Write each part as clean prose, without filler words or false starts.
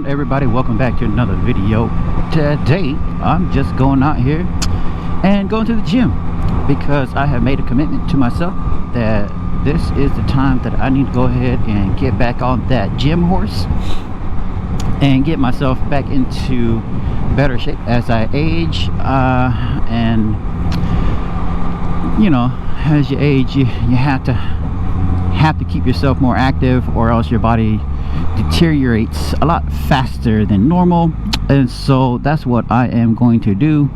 on, everybody? Welcome back to another video. Today I'm just going out here and going to the gym because I have made a commitment to myself that this is the time that I need to go ahead and get back on that gym horse and get myself back into better shape as I age. And you know, as you age, you have to keep yourself more active, or else your body deteriorates a lot faster than normal. And so that's what I am going to do.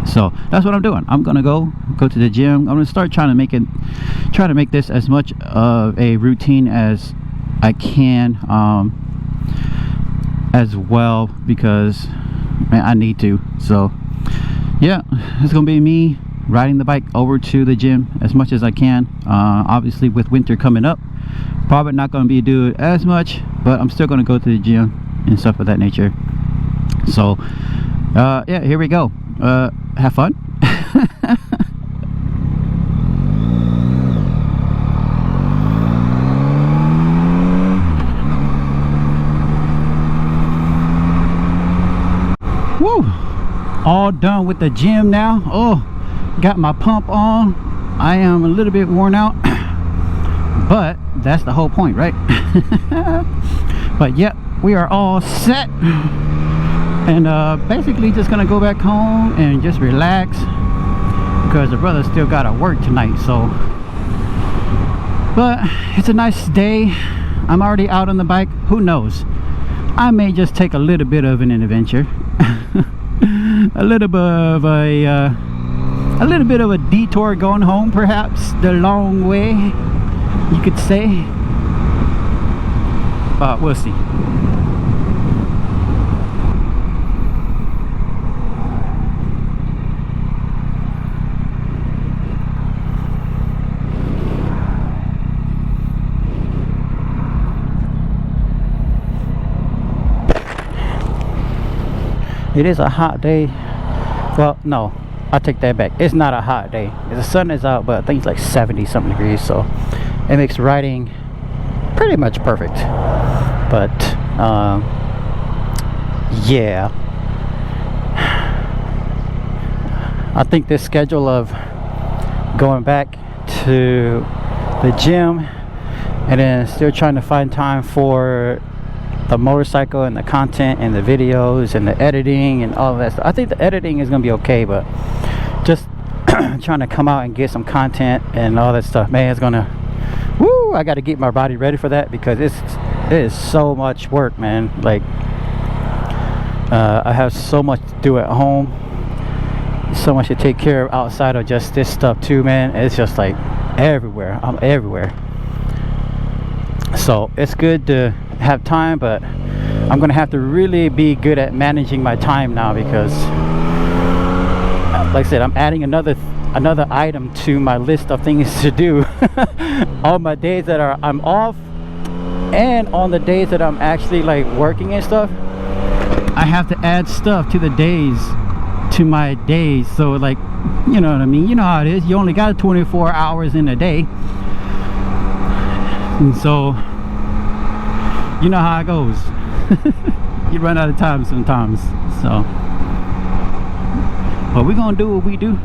So that's what I'm doing. I'm gonna go to the gym. I'm gonna start trying to make this as much of a routine as I can, as well, because man, I need to. So yeah, it's gonna be me riding the bike over to the gym as much as I can. Obviously with winter coming up, probably not going to be doing as much, but I'm still going to go to the gym and stuff of that nature. So yeah, here we go. Have fun. Woo! All done with the gym now. Oh, got my pump on. I am a little bit worn out, but that's the whole point, right? But yeah, we are all set, and basically just gonna go back home and just relax because the brother still gotta work tonight. So, but it's a nice day. I'm already out on the bike. Who knows, I may just take a little bit of an adventure. A little bit of a detour going home, perhaps the long way, you could say. But we'll see. It is a hot day. Well, no, I take that back. It's not a hot day. The sun is out, but I think it's like 70 something degrees, so it makes riding pretty much perfect. But yeah, I think this schedule of going back to the gym and then still trying to find time for the motorcycle and the content and the videos and the editing and all of that stuff. I think the editing is gonna be okay, but just trying to come out and get some content and all that stuff, man, it's gonna, woo, I got to get my body ready for that because it is so much work, man. Like I have so much to do at home, so much to take care of outside of just this stuff too, man. It's just like everywhere. I'm everywhere. So it's good to have time, but I'm gonna have to really be good at managing my time now, because like I said, I'm adding another item to my list of things to do on my days that I'm off, and on the days that I'm actually like working and stuff. I have to add stuff to the days, to my days. So like, you know what I mean, you know how it is, you only got 24 hours in a day, and so you know how it goes. You run out of time sometimes. So, but we're gonna do what we do,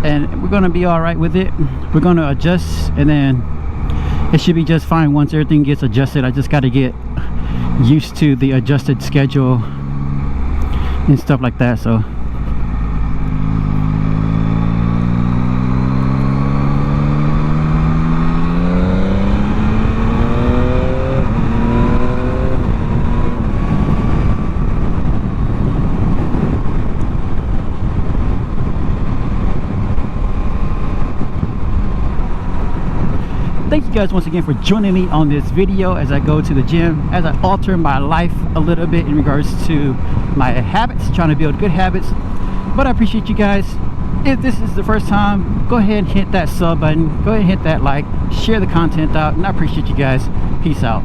and we're gonna be all right with it. We're gonna adjust, and then it should be just fine once everything gets adjusted. I just got to get used to the adjusted schedule and stuff like that. So thank you guys once again for joining me on this video as I go to the gym, as I alter my life a little bit in regards to my habits, trying to build good habits. But I appreciate you guys. If this is the first time, go ahead and hit that sub button, go ahead and hit that like, share the content out, and I appreciate you guys. Peace out.